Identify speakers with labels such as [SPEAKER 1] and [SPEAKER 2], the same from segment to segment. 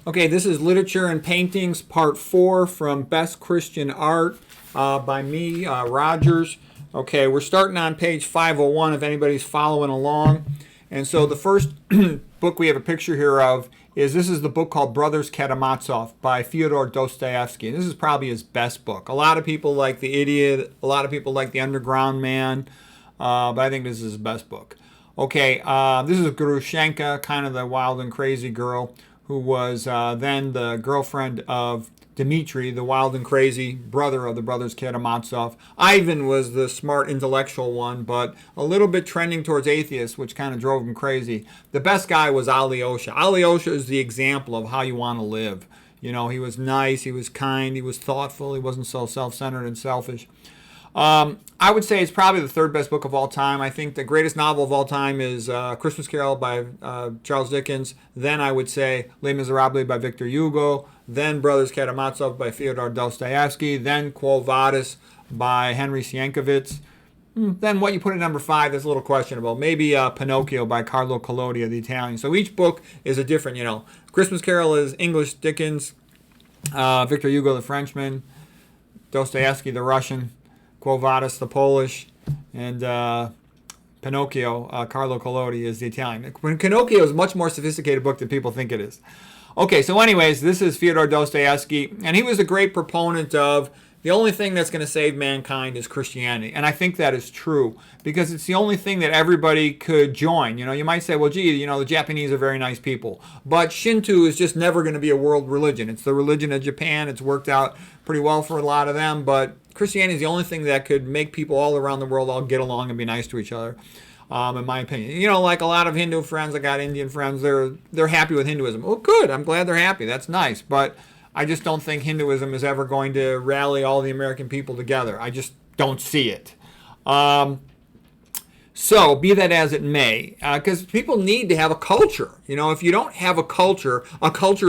[SPEAKER 1] Okay, this is Literature and Paintings, Part 4 from Best Christian Art by me, Rogers. Okay, we're starting on page 501 if anybody's following along. And so the first book we have a picture here of this is the book called Brothers Karamazov by Fyodor Dostoevsky. This is probably his best book. A lot of people like The Idiot, a lot of people like The Underground Man, but I think this is his best book. Okay, this is Grushenka, kind of the wild and crazy girl, who was then the girlfriend of Dmitri, the wild and crazy brother of the brothers Karamazov. Ivan was the smart intellectual one, but a little bit trending towards atheist, which kind of drove him crazy. The best guy was Alyosha. Alyosha is the example of how you want to live. You know, he was nice, he was kind, he was thoughtful, he wasn't so self-centered and selfish. I would say it's probably the third best book of all time. I think the greatest novel of all time is Christmas Carol by Charles Dickens. Then I would say Les Miserables by Victor Hugo. Then Brothers Karamazov by Fyodor Dostoevsky. Then Quo Vadis by Henry Sienkiewicz. Then what you put at number 5 is a little questionable. Maybe Pinocchio by Carlo Collodi, the Italian. So each book is a different, Christmas Carol is English Dickens. Victor Hugo, the Frenchman. Dostoevsky, the Russian. Quo Vadis, the Polish, and Pinocchio, Carlo Collodi, is the Italian. Pinocchio is a much more sophisticated book than people think it is. Okay, so anyways, this is Fyodor Dostoevsky, and he was a great proponent of the only thing that's going to save mankind is Christianity. And I think that is true, because it's the only thing that everybody could join. You might say, well, gee, the Japanese are very nice people. But Shinto is just never going to be a world religion. It's the religion of Japan. It's worked out pretty well for a lot of them, but Christianity is the only thing that could make people all around the world all get along and be nice to each other, in my opinion. Like a lot of Hindu friends, I got Indian friends, they're happy with Hinduism. Oh, good. I'm glad they're happy. That's nice. But I just don't think Hinduism is ever going to rally all the American people together. I just don't see it. So, be that as it may, because people need to have a culture. If you don't have a culture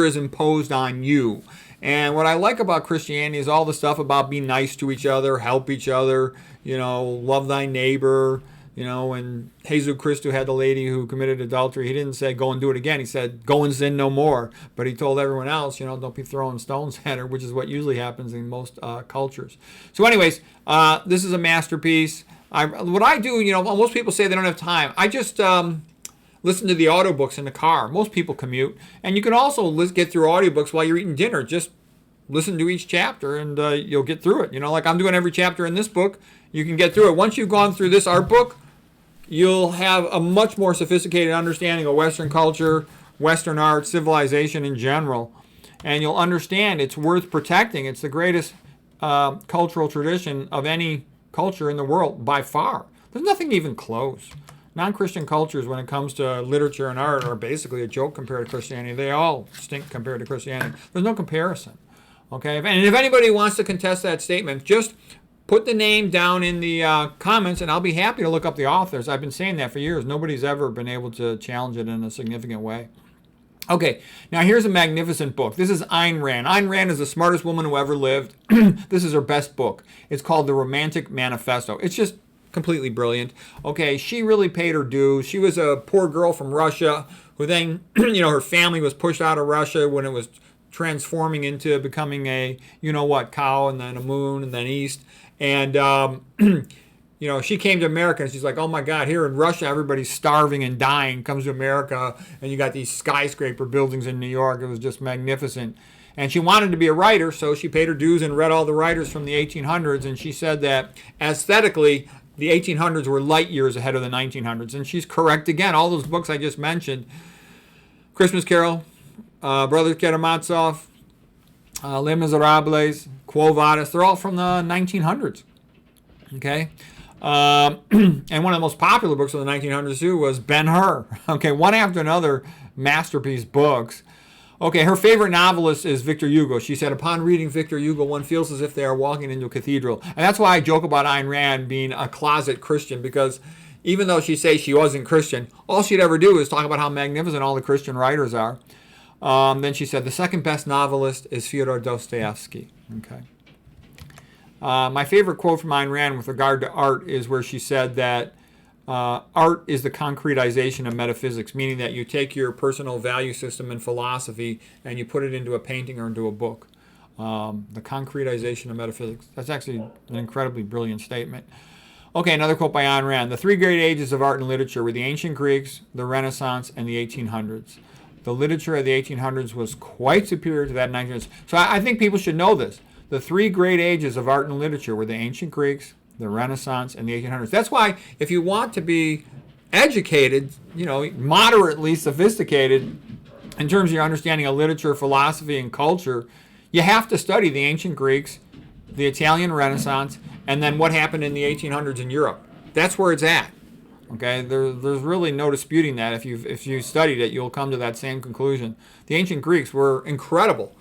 [SPEAKER 1] is imposed on you. And what I like about Christianity is all the stuff about being nice to each other, help each other, love thy neighbor. When Jesus Christ had the lady who committed adultery, he didn't say, go and do it again. He said, go and sin no more. But he told everyone else, don't be throwing stones at her, which is what usually happens in most cultures. So anyways, this is a masterpiece. What I do, most people say they don't have time. I just listen to the audiobooks in the car. Most people commute. And you can also get through audiobooks while you're eating dinner. Just listen to each chapter and you'll get through it. Like I'm doing every chapter in this book. You can get through it. Once you've gone through this art book, you'll have a much more sophisticated understanding of Western culture, Western art, civilization in general. And you'll understand it's worth protecting. It's the greatest cultural tradition of any culture in the world by far. There's nothing even close. Non-Christian cultures, when it comes to literature and art, are basically a joke compared to Christianity. They all stink compared to Christianity. There's no comparison. Okay? And if anybody wants to contest that statement, just put the name down in the comments, and I'll be happy to look up the authors. I've been saying that for years. Nobody's ever been able to challenge it in a significant way. Okay, now here's a magnificent book. This is Ayn Rand. Ayn Rand is the smartest woman who ever lived. This is her best book. It's called The Romantic Manifesto. It's just completely brilliant. Okay, she really paid her dues. She was a poor girl from Russia who then, her family was pushed out of Russia when it was transforming into becoming a, cow, and then a moon, and then east. And, she came to America and she's like, oh my God, here in Russia, everybody's starving and dying. Comes to America and you got these skyscraper buildings in New York. It was just magnificent. And she wanted to be a writer, so she paid her dues and read all the writers from the 1800s. And she said that aesthetically, the 1800s were light years ahead of the 1900s. And she's correct again. All those books I just mentioned, Christmas Carol, Brothers Karamazov, Les Miserables, Quo Vadis, they're all from the 1900s. Okay? And one of the most popular books of the 1900s too was Ben-Hur. Okay, one after another masterpiece books. Okay, her favorite novelist is Victor Hugo. She said, upon reading Victor Hugo, one feels as if they are walking into a cathedral. And that's why I joke about Ayn Rand being a closet Christian, because even though she says she wasn't Christian, all she'd ever do is talk about how magnificent all the Christian writers are. Then she said, the second best novelist is Fyodor Dostoevsky. Okay. My favorite quote from Ayn Rand with regard to art is where she said that Art is the concretization of metaphysics, meaning that you take your personal value system and philosophy and you put it into a painting or into a book. The concretization of metaphysics. That's actually an incredibly brilliant statement. Okay, another quote by Ayn Rand. The three great ages of art and literature were the ancient Greeks, the Renaissance, and the 1800s. The literature of the 1800s was quite superior to that 1900s. So I think people should know this. The three great ages of art and literature were the ancient Greeks, the Renaissance, and the 1800s. That's why if you want to be educated, moderately sophisticated in terms of your understanding of literature, philosophy, and culture, you have to study the ancient Greeks, the Italian Renaissance, and then what happened in the 1800s in Europe. That's where it's at. Okay, there's really no disputing that. If you studied it, you'll come to that same conclusion. The ancient Greeks were incredible,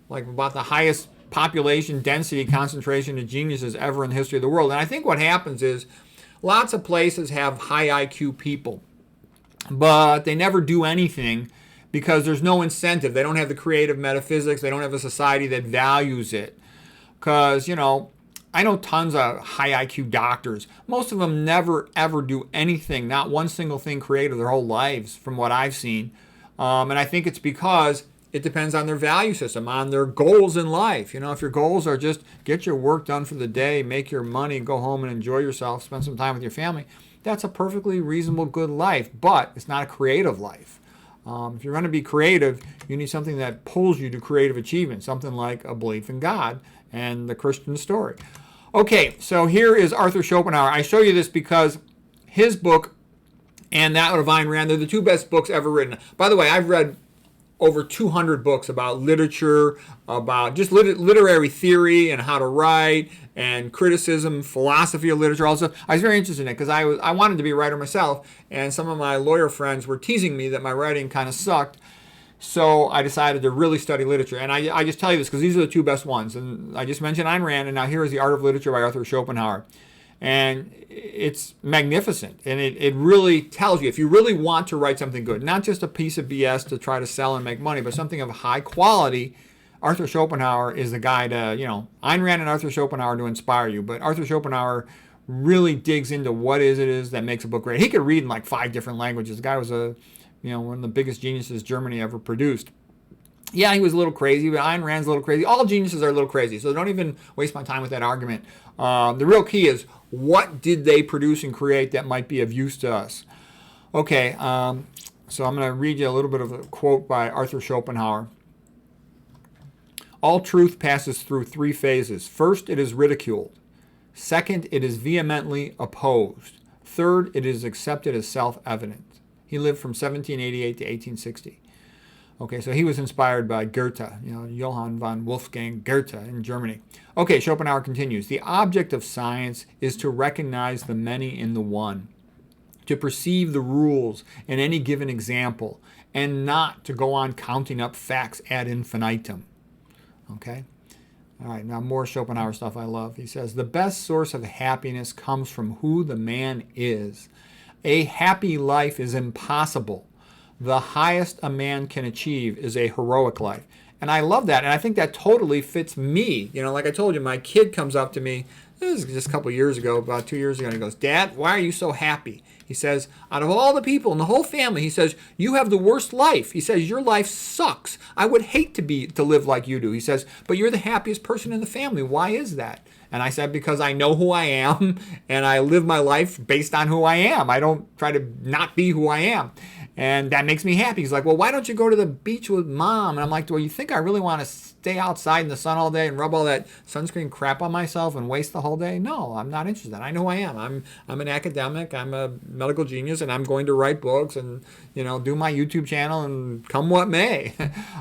[SPEAKER 1] like about the highest population density concentration of geniuses ever in the history of the world. And I think what happens is lots of places have high IQ people, but they never do anything because there's no incentive. They don't have the creative metaphysics. They don't have a society that values it. Because, I know tons of high IQ doctors. Most of them never, ever do anything, not one single thing creative their whole lives, from what I've seen. And I think it's because it depends on their value system, on their goals in life. If your goals are just get your work done for the day, make your money, go home and enjoy yourself, spend some time with your family, that's a perfectly reasonable, good life. But it's not a creative life. If you're going to be creative, you need something that pulls you to creative achievement, something like a belief in God and the Christian story. Okay, so here is Arthur Schopenhauer. I show you this because his book and that of Ayn Rand, they're the two best books ever written. By the way, I've read over 200 books about literature, about just literary theory and how to write and criticism, philosophy of literature. Also, I was very interested in it because I wanted to be a writer myself, and some of my lawyer friends were teasing me that my writing kind of sucked. So I decided to really study literature. And I just tell you this because these are the two best ones. And I just mentioned Ayn Rand, and now here is The Art of Literature by Arthur Schopenhauer. And it's magnificent. And it really tells you, if you really want to write something good, not just a piece of BS to try to sell and make money, but something of high quality, Arthur Schopenhauer is the guy to, Ayn Rand and Arthur Schopenhauer to inspire you. But Arthur Schopenhauer really digs into what it is that makes a book great. He could read in like 5 different languages. The guy was one of the biggest geniuses Germany ever produced. Yeah, he was a little crazy, but Ayn Rand's a little crazy. All geniuses are a little crazy, so don't even waste my time with that argument. The real key is, what did they produce and create that might be of use to us? Okay, so I'm going to read you a little bit of a quote by Arthur Schopenhauer. All truth passes through 3 phases. First, it is ridiculed. Second, it is vehemently opposed. Third, it is accepted as self-evident. He lived from 1788 to 1860. Okay, so he was inspired by Goethe, Johann von Wolfgang Goethe in Germany. Okay, Schopenhauer continues. The object of science is to recognize the many in the one, to perceive the rules in any given example, and not to go on counting up facts ad infinitum. Okay? All right, now more Schopenhauer stuff I love. He says, the best source of happiness comes from who the man is. A happy life is impossible. The highest a man can achieve is a heroic life. And I love that, and I think that totally fits me. Like I told you, my kid comes up to me, this is just a couple of years ago, about 2 years ago, and he goes, Dad, why are you so happy? He says, out of all the people in the whole family, he says, you have the worst life. He says, your life sucks. I would hate to live like you do. He says, but you're the happiest person in the family. Why is that? And I said, because I know who I am, and I live my life based on who I am. I don't try to not be who I am. And that makes me happy. He's like, well, why don't you go to the beach with Mom? And I'm like, well, you think I really want to stay outside in the sun all day and rub all that sunscreen crap on myself and waste the whole day? No, I'm not interested. I know who I am. I'm an academic. I'm a medical genius, and I'm going to write books and, do my YouTube channel and come what may.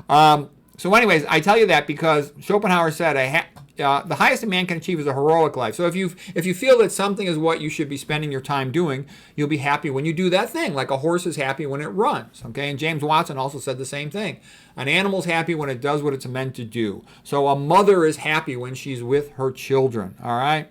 [SPEAKER 1] So anyways, I tell you that because Schopenhauer said the highest a man can achieve is a heroic life. So if you feel that something is what you should be spending your time doing, you'll be happy when you do that thing, like a horse is happy when it runs. Okay, and James Watson also said the same thing. An animal's happy when it does what it's meant to do. So a mother is happy when she's with her children. All right.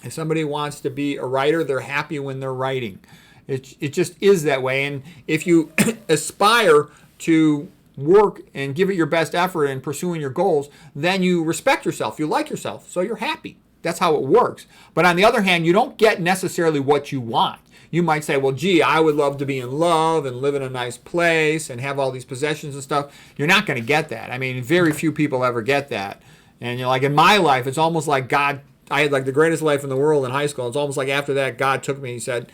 [SPEAKER 1] If somebody wants to be a writer, they're happy when they're writing. It just is that way. And if you aspire to work and give it your best effort in pursuing your goals, then you respect yourself, you like yourself, so you're happy. that's how it works. But on the other hand, you don't get necessarily what you want. You might say, well, gee, I would love to be in love and live in a nice place and have all these possessions and stuff. You're not going to get that. I mean, very few people ever get that. And like in my life, it's almost like God, I had like the greatest life in the world in high school. It's almost like after that, God took me and said,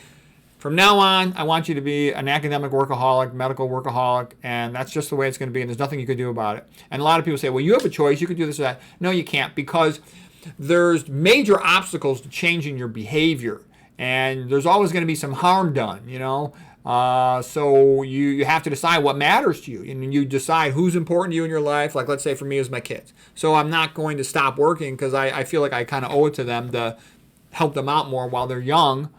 [SPEAKER 1] from now on, I want you to be an academic workaholic, medical workaholic, and that's just the way it's going to be, and there's nothing you can do about it. And a lot of people say, well, you have a choice. You could do this or that. No, you can't, because there's major obstacles to changing your behavior, and there's always going to be some harm done, so you have to decide what matters to you, and you decide who's important to you in your life. Like, let's say for me, it's my kids. So I'm not going to stop working because I feel like I kind of owe it to them to help them out more while they're young.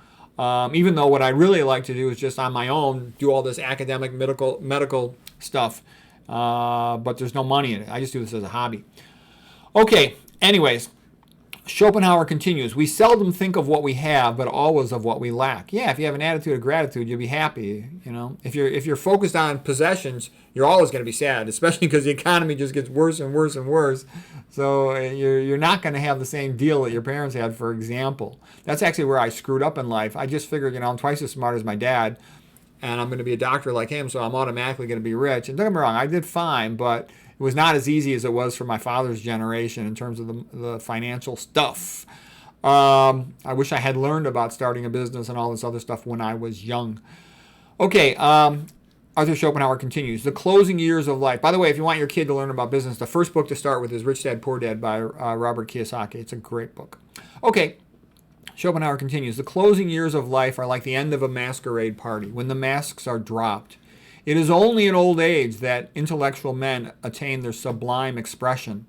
[SPEAKER 1] Even though what I really like to do is just on my own do all this academic medical stuff, but there's no money in it. I just do this as a hobby. Okay, anyways, Schopenhauer continues, we seldom think of what we have, but always of what we lack. Yeah, if you have an attitude of gratitude, you'll be happy. If you're focused on possessions, you're always going to be sad, especially because the economy just gets worse and worse and worse. So you're not going to have the same deal that your parents had, for example. That's actually where I screwed up in life. I just figured, I'm twice as smart as my dad, and I'm going to be a doctor like him, so I'm automatically going to be rich. And don't get me wrong, I did fine, but it was not as easy as it was for my father's generation in terms of the financial stuff. I wish I had learned about starting a business and all this other stuff when I was young. Okay, Arthur Schopenhauer continues. The closing years of life. By the way, if you want your kid to learn about business, the first book to start with is Rich Dad, Poor Dad by Robert Kiyosaki. It's a great book. Okay, Schopenhauer continues. The closing years of life are like the end of a masquerade party, when the masks are dropped. It is only in old age that intellectual men attain their sublime expression.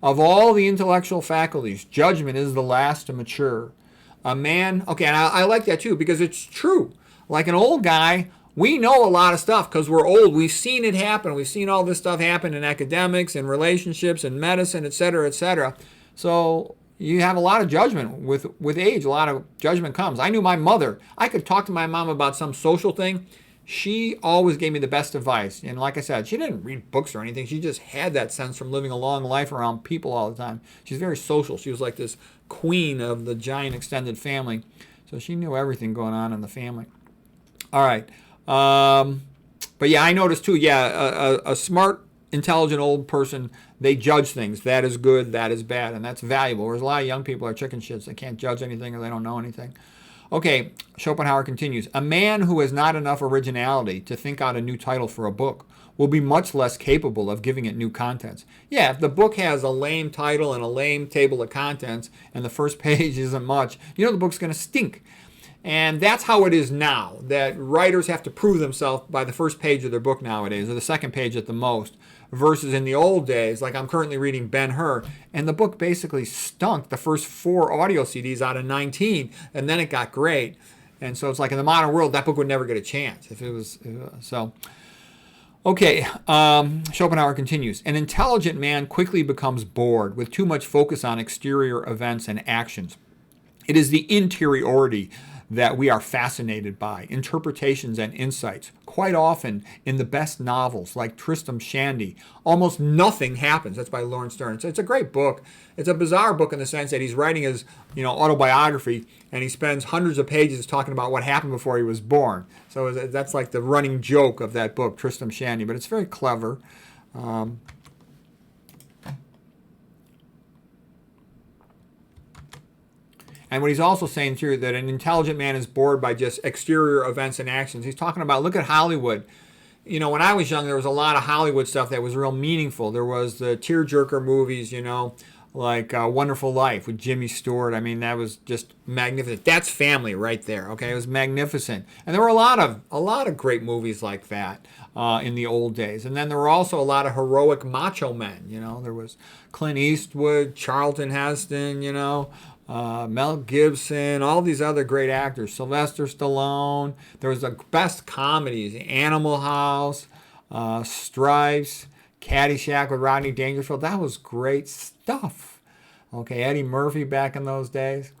[SPEAKER 1] Of all the intellectual faculties, judgment is the last to mature. A man, okay, and I like that too, because it's true. Like an old guy, we know a lot of stuff because we're old. We've seen it happen. We've seen all this stuff happen in academics and relationships and medicine, et cetera, et cetera. So you have a lot of judgment with age. A lot of judgment comes. I knew my mother. I could talk to my mom about some social thing. She always gave me the best advice. And like I said, she didn't read books or anything. She just had that sense from living a long life around people all the time. She's very social. She was like this queen of the giant extended family. So she knew everything going on in the family. All right. But yeah, I noticed too, a smart, intelligent old person, they judge things. That is good, that is bad, and that's valuable. Whereas a lot of young people are chicken shits. They can't judge anything or they don't know anything. Okay, Schopenhauer continues. A man who has not enough originality to think out a new title for a book will be much less capable of giving it new contents. Yeah, if the book has a lame title and a lame table of contents and the first page isn't much, the book's going to stink. And that's how it is now, that writers have to prove themselves by the first page of their book nowadays, or the second page at the most, versus in the old days, like I'm currently reading Ben-Hur, and the book basically stunk the first 4 audio CDs out of 19, and then it got great. And so it's like in the modern world, that book would never get a chance if it was, so. Okay, Schopenhauer continues. An intelligent man quickly becomes bored with too much focus on exterior events and actions. It is the interiority that we are fascinated by, interpretations and insights. Quite often, in the best novels like Tristram Shandy, almost nothing happens. That's by Lawrence Stern. It's a great book. It's a bizarre book in the sense that he's writing his autobiography, and he spends hundreds of pages talking about what happened before he was born. So that's like the running joke of that book, Tristram Shandy. But it's very clever. And what he's also saying too, that an intelligent man is bored by just exterior events and actions. He's talking about, look at Hollywood. When I was young, there was a lot of Hollywood stuff that was real meaningful. There was the tearjerker movies, like Wonderful Life with Jimmy Stewart. I mean, that was just magnificent. That's family right there. Okay, it was magnificent. And there were a lot of great movies like that in the old days. And then there were also a lot of heroic macho men. There was Clint Eastwood, Charlton Heston. Mel Gibson, all these other great actors, Sylvester Stallone. There was the best comedies, Animal House, Stripes, Caddyshack with Rodney Dangerfield. That was great stuff. Okay, Eddie Murphy back in those days.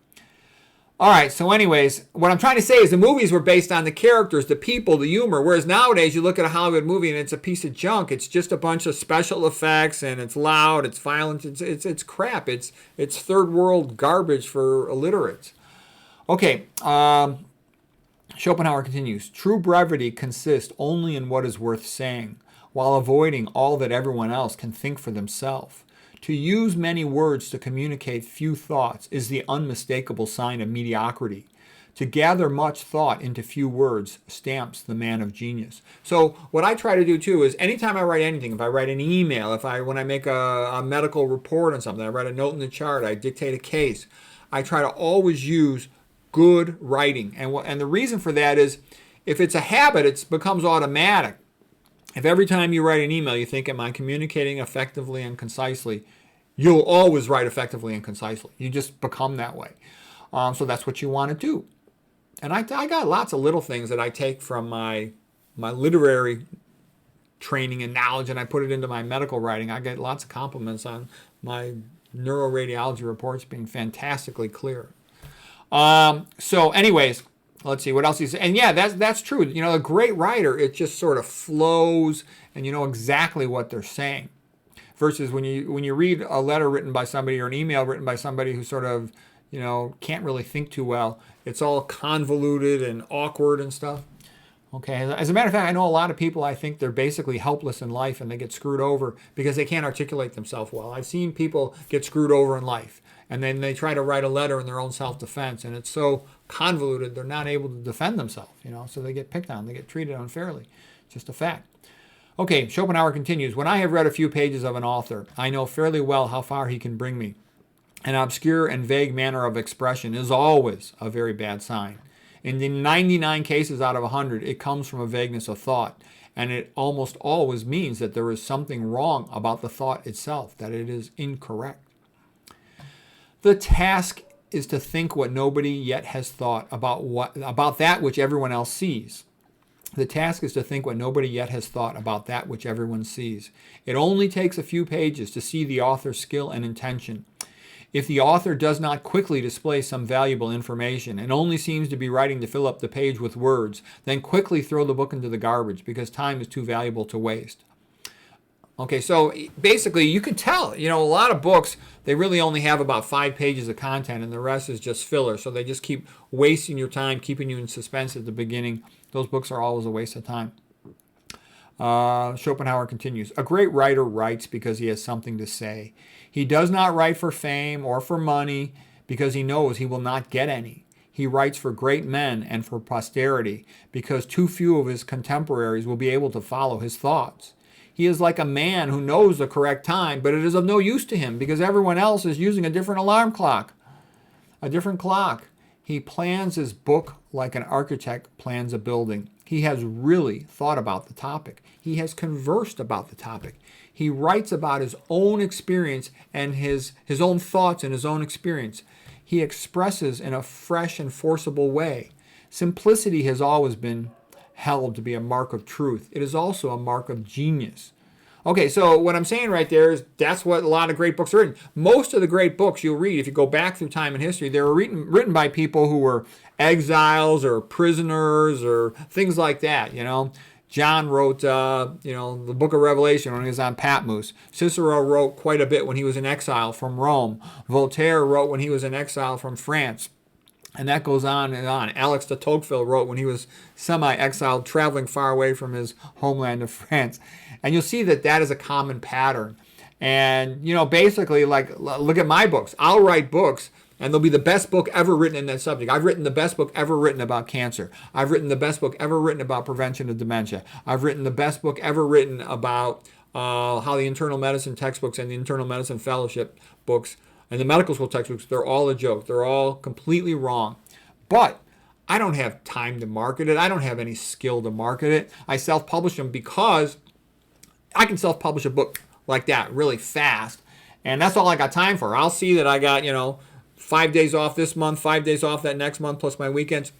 [SPEAKER 1] All right, so anyways, what I'm trying to say is the movies were based on the characters, the people, the humor, whereas nowadays you look at a Hollywood movie and it's a piece of junk. It's just a bunch of special effects and it's loud, it's violent, it's crap. It's third world garbage for illiterates. Okay, Schopenhauer continues, true brevity consists only in what is worth saying, while avoiding all that everyone else can think for themselves. To use many words to communicate few thoughts is the unmistakable sign of mediocrity. To gather much thought into few words stamps the man of genius. So what I try to do too is anytime I write anything, if I write an email, when I make a medical report on something, I write a note in the chart, I dictate a case, I try to always use good writing. And the reason for that is if it's a habit, it becomes automatic. If every time you write an email you think, am I communicating effectively and concisely, you'll always write effectively and concisely. You just become that way. So that's what you want to do. And I got lots of little things that I take from my literary training and knowledge, and I put it into my medical writing. I get lots of compliments on my neuroradiology reports being fantastically clear. So anyways, let's see what else he said. And yeah, that's true. A great writer, it just sort of flows and you know exactly what they're saying. Versus when you read a letter written by somebody or an email written by somebody who sort of, can't really think too well, it's all convoluted and awkward and stuff. Okay, as a matter of fact, I know a lot of people, I think they're basically helpless in life and they get screwed over because they can't articulate themselves well. I've seen people get screwed over in life and then they try to write a letter in their own self-defense and it's so convoluted they're not able to defend themselves, so they get picked on, they get treated unfairly. It's just a fact. Okay, Schopenhauer continues, when I have read a few pages of an author, I know fairly well how far he can bring me. An obscure and vague manner of expression is always a very bad sign. In the 99 cases out of 100, it comes from a vagueness of thought, and it almost always means that there is something wrong about the thought itself, that it is incorrect. The task is to think what nobody yet has thought about that which everyone else sees. The task is to think what nobody yet has thought about that which everyone sees. It only takes a few pages to see the author's skill and intention. If the author does not quickly display some valuable information and only seems to be writing to fill up the page with words, then quickly throw the book into the garbage because time is too valuable to waste. Okay, so basically you can tell, a lot of books, they really only have about 5 pages of content and the rest is just filler. So they just keep wasting your time, keeping you in suspense at the beginning. Those books are always a waste of time. Schopenhauer continues, a great writer writes because he has something to say. He does not write for fame or for money because he knows he will not get any. He writes for great men and for posterity because too few of his contemporaries will be able to follow his thoughts. He is like a man who knows the correct time, but it is of no use to him because everyone else is using a different alarm clock, a different clock. He plans his book like an architect plans a building. He has really thought about the topic. He has conversed about the topic. He writes about his own experience and his own thoughts and his own experience. He expresses in a fresh and forcible way. Simplicity has always been held to be a mark of truth. It is also a mark of genius. Okay, so what I'm saying right there is that's what a lot of great books are written. Most of the great books you'll read, if you go back through time and history, they were written by people who were exiles or prisoners or things like that, John wrote, the book of Revelation when he was on Patmos. Cicero wrote quite a bit when he was in exile from Rome. Voltaire wrote when he was in exile from France. And that goes on and on. Alex de Tocqueville wrote when he was semi-exiled, traveling far away from his homeland of France. And you'll see that is a common pattern. And, basically, look at my books. I'll write books, and they'll be the best book ever written in that subject. I've written the best book ever written about cancer. I've written the best book ever written about prevention of dementia. I've written the best book ever written about how the internal medicine textbooks and the internal medicine fellowship books and the medical school textbooks, they're all a joke. They're all completely wrong. But I don't have time to market it. I don't have any skill to market it. I self-publish them because I can self-publish a book like that really fast. And that's all I got time for. I'll see that I got, 5 days off this month, 5 days off that next month, plus my weekends.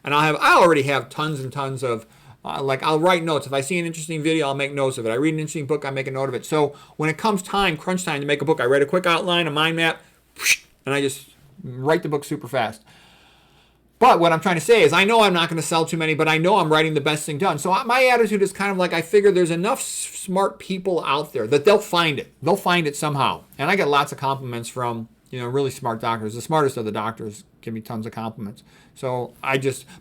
[SPEAKER 1] And I already have tons and tons of, I'll write notes. If I see an interesting video, I'll make notes of it. I read an interesting book, I make a note of it. So when it comes crunch time to make a book, I write a quick outline, a mind map, and I just write the book super fast. But what I'm trying to say is I know I'm not going to sell too many, but I know I'm writing the best thing done. So my attitude is kind of like I figure there's enough smart people out there that they'll find it. They'll find it somehow. And I get lots of compliments from, really smart doctors. The smartest of the doctors give me tons of compliments. So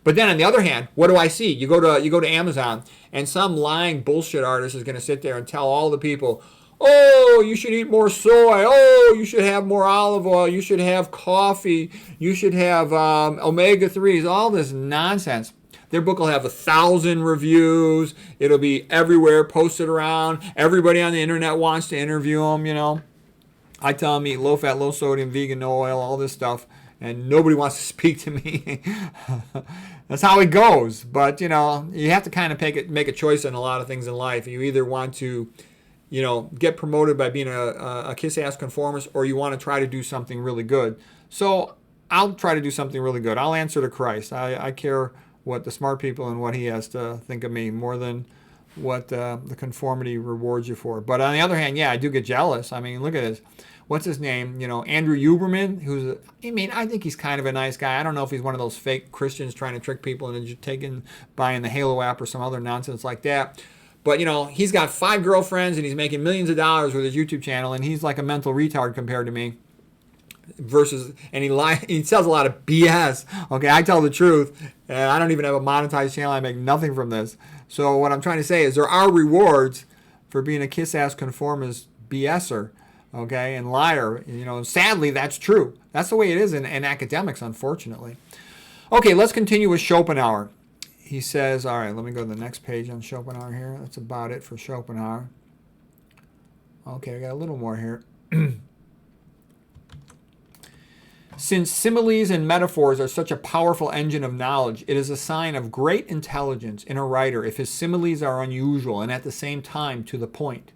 [SPEAKER 1] but then on the other hand, what do I see? You go to Amazon and some lying bullshit artist is going to sit there and tell all the people, oh, you should eat more soy. Oh, you should have more olive oil. You should have coffee. You should have omega-3s, all this nonsense. Their book will have 1,000 reviews. It'll be everywhere, posted around. Everybody on the internet wants to interview them, I tell them eat low-fat, low-sodium, vegan, no oil, all this stuff, and nobody wants to speak to me. That's how it goes. But, you have to kind of make a choice on a lot of things in life. You either want to get promoted by being a kiss-ass conformist, or you want to try to do something really good. So I'll try to do something really good. I'll answer to Christ. I care what the smart people and what he has to think of me more than what the conformity rewards you for. But on the other hand, yeah, I do get jealous. I mean, look at this. What's his name? Andrew Huberman, I think he's kind of a nice guy. I don't know if he's one of those fake Christians trying to trick people into buying the Halo app or some other nonsense like that. But, he's got 5 girlfriends and he's making millions of dollars with his YouTube channel, and he's like a mental retard compared to me. And he sells a lot of BS. Okay, I tell the truth, and I don't even have a monetized channel. I make nothing from this. So what I'm trying to say is there are rewards for being a kiss-ass conformist BSer, okay, and liar. And sadly, that's true. That's the way it is in academics, unfortunately. Okay, let's continue with Schopenhauer. He says, all right, let me go to the next page on Schopenhauer here. That's about it for Schopenhauer. Okay, I got a little more here. Since similes and metaphors are such a powerful engine of knowledge, it is a sign of great intelligence in a writer if his similes are unusual and at the same time to the point.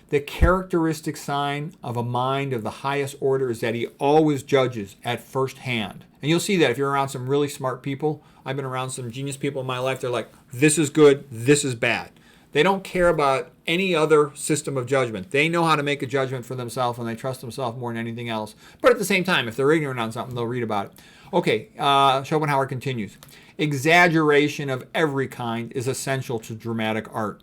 [SPEAKER 1] The characteristic sign of a mind of the highest order is that he always judges at first hand. And you'll see that if you're around some really smart people. I've been around some genius people in my life. They're like, this is good, this is bad. They don't care about any other system of judgment. They know how to make a judgment for themselves, and they trust themselves more than anything else. But at the same time, if they're ignorant on something, they'll read about it. Okay, Schopenhauer continues. Exaggeration of every kind is essential to dramatic art.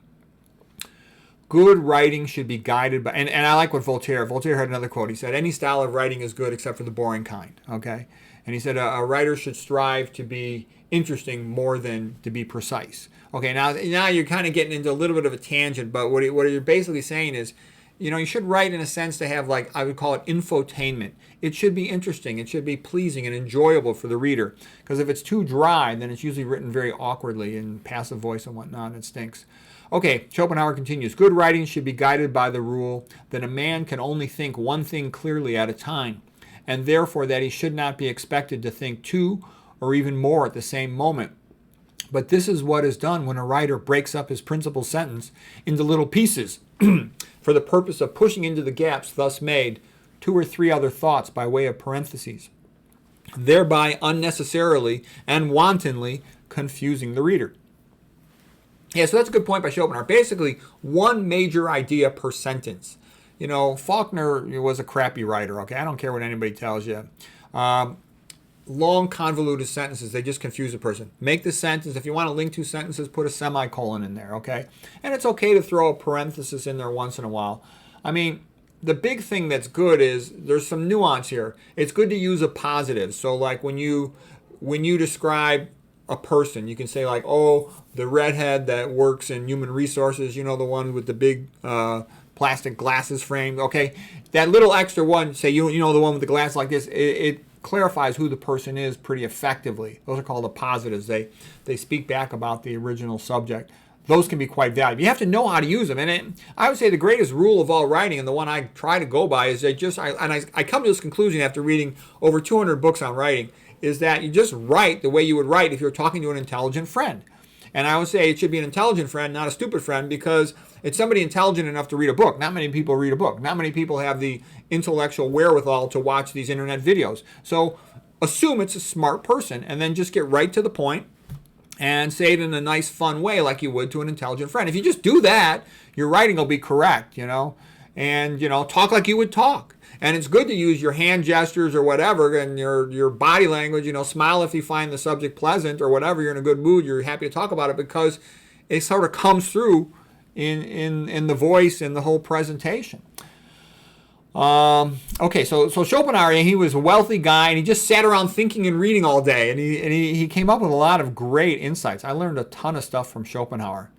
[SPEAKER 1] Good writing should be guided by, and I like what Voltaire had another quote. He said, any style of writing is good except for the boring kind, okay? And he said a writer should strive to be interesting more than to be precise. Okay, now you're kind of getting into a little bit of a tangent, but what you're basically saying is, you should write in a sense to have, like, I would call it infotainment. It should be interesting. It should be pleasing and enjoyable for the reader. Because if it's too dry, then it's usually written very awkwardly in passive voice and whatnot, and it stinks. Okay, Schopenhauer continues. Good writing should be guided by the rule that a man can only think one thing clearly at a time, and therefore that he should not be expected to think 2 or even more at the same moment. But this is what is done when a writer breaks up his principal sentence into little pieces for the purpose of pushing into the gaps thus made 2 or 3 other thoughts by way of parentheses, thereby unnecessarily and wantonly confusing the reader. Yeah, so that's a good point by Schopenhauer. Basically, one major idea per sentence. Faulkner was a crappy writer, okay? I don't care what anybody tells you. Long, convoluted sentences, they just confuse a person. Make the sentence, if you want to link 2 sentences, put a semicolon in there, okay? And it's okay to throw a parenthesis in there once in a while. I mean, the big thing that's good is there's some nuance here. It's good to use a positive. So, like, when you describe a person, you can say, like, oh, the redhead that works in human resources, the one with the big plastic glasses framed, okay? That little extra one, say, the one with the glass like this, it clarifies who the person is pretty effectively. Those are called the positives. They speak back about the original subject. Those can be quite valuable. You have to know how to use them. And I would say the greatest rule of all writing, and the one I try to go by, is I come to this conclusion after reading over 200 books on writing, is that you just write the way you would write if you're talking to an intelligent friend. And I would say it should be an intelligent friend, not a stupid friend, because it's somebody intelligent enough to read a book. Not many people read a book. Not many people have the intellectual wherewithal to watch these internet videos. So assume it's a smart person, and then just get right to the point and say it in a nice, fun way like you would to an intelligent friend. If you just do that, your writing will be correct, and talk like you would talk. And it's good to use your hand gestures or whatever, and your body language. Smile if you find the subject pleasant or whatever. You're in a good mood. You're happy to talk about it because it sort of comes through in the voice and the whole presentation. Okay, so Schopenhauer, he was a wealthy guy, and he just sat around thinking and reading all day, and he came up with a lot of great insights. I learned a ton of stuff from Schopenhauer.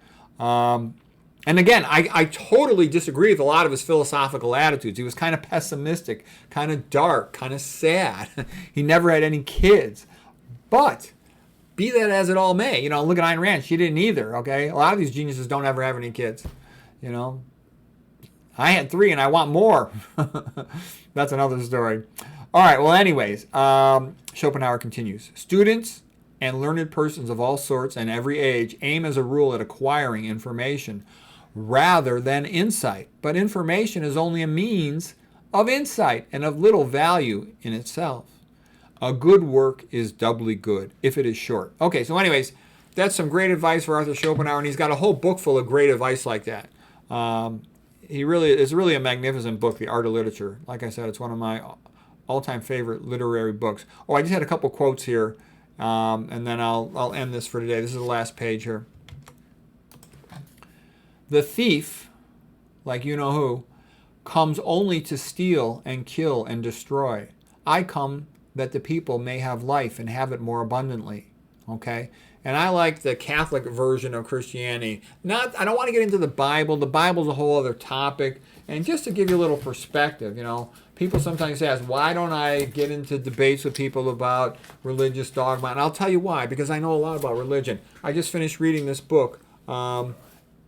[SPEAKER 1] And again, I totally disagree with a lot of his philosophical attitudes. He was kind of pessimistic, kind of dark, kind of sad. He never had any kids. But be that as it all may, look at Ayn Rand. She didn't either, okay? A lot of these geniuses don't ever have any kids, I had 3 and I want more. That's another story. All right, well, anyways, Schopenhauer continues. Students and learned persons of all sorts and every age aim as a rule at acquiring information rather than insight. But information is only a means of insight and of little value in itself. A good work is doubly good if it is short. Okay, so anyways, that's some great advice for Arthur Schopenhauer, and he's got a whole book full of great advice like that. It's really a magnificent book, The Art of Literature. Like I said, it's one of my all-time favorite literary books. Oh, I just had a couple quotes here, and then I'll end this for today. This is the last page here. The thief, like you-know-who, comes only to steal and kill and destroy. I come that the people may have life and have it more abundantly. Okay? And I like the Catholic version of Christianity. I don't want to get into the Bible. The Bible's a whole other topic. And just to give you a little perspective, people sometimes ask, why don't I get into debates with people about religious dogma? And I'll tell you why, because I know a lot about religion. I just finished reading this book, Who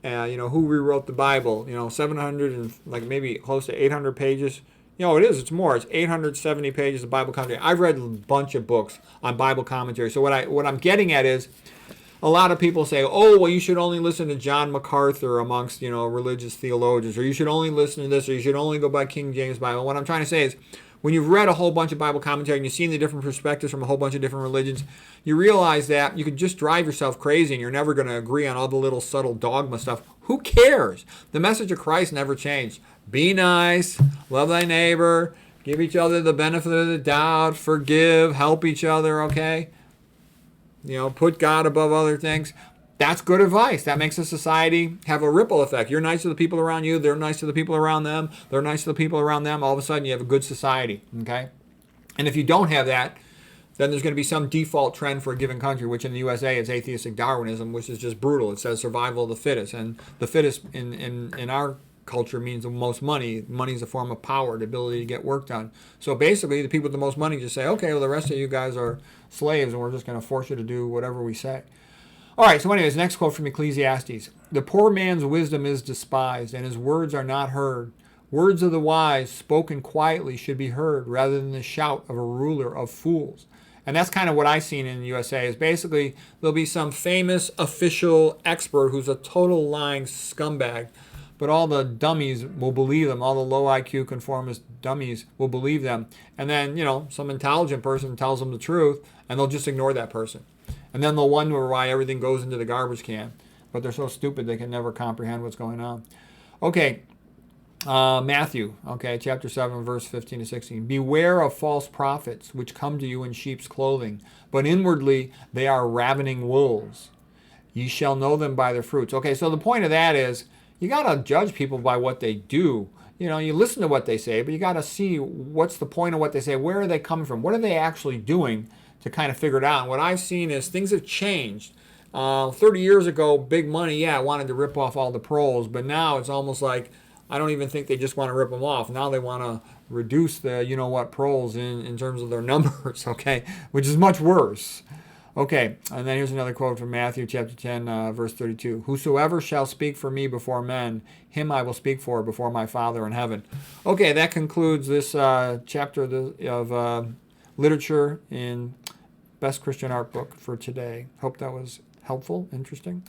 [SPEAKER 1] Rewrote the Bible, 700 and maybe close to 800 pages. It's more. It's 870 pages of Bible commentary. I've read a bunch of books on Bible commentary. So what I'm getting at is, a lot of people say, oh, well, you should only listen to John MacArthur amongst, religious theologians, or you should only listen to this, or you should only go by King James Bible. What I'm trying to say is, when you've read a whole bunch of Bible commentary and you've seen the different perspectives from a whole bunch of different religions, you realize that you could just drive yourself crazy and you're never going to agree on all the little subtle dogma stuff. Who cares? The message of Christ never changed. Be nice, love thy neighbor, give each other the benefit of the doubt, forgive, help each other, okay? Put God above other things. That's good advice. That makes a society have a ripple effect. You're nice to the people around you. They're nice to the people around them. They're nice to the people around them. All of a sudden, you have a good society, okay? And if you don't have that, then there's going to be some default trend for a given country, which in the USA is atheistic Darwinism, which is just brutal. It says survival of the fittest. And the fittest in our culture means the most money. Money is a form of power, the ability to get work done. So basically, the people with the most money just say, okay, well, the rest of you guys are slaves, and we're just going to force you to do whatever we say. All right, so anyways, next quote from Ecclesiastes. The poor man's wisdom is despised, and his words are not heard. Words of the wise, spoken quietly, should be heard, rather than the shout of a ruler of fools. And that's kind of what I've seen in the USA, is basically there'll be some famous official expert who's a total lying scumbag, but all the dummies will believe them. All the low IQ conformist dummies will believe them. And then, some intelligent person tells them the truth, and they'll just ignore that person. And then they'll wonder why everything goes into the garbage can. But they're so stupid they can never comprehend what's going on. Okay, Matthew, chapter 7, verse 15 to 16. Beware of false prophets, which come to you in sheep's clothing, but inwardly they are ravening wolves. Ye shall know them by their fruits. Okay, so the point of that is, you got to judge people by what they do. You listen to what they say, but you got to see what's the point of what they say. Where are they coming from? What are they actually doing to kind of figure it out? And what I've seen is things have changed. 30 years ago, big money, wanted to rip off all the pros, but now it's almost like I don't even think they just want to rip them off. Now they want to reduce the pros in terms of their numbers, okay, which is much worse. Okay, and then here's another quote from Matthew chapter 10, verse 32. Whosoever shall speak for me before men, him I will speak for before my Father in heaven. Okay, that concludes this chapter of literature in Best Christian Art Book for today. Hope that was helpful, interesting.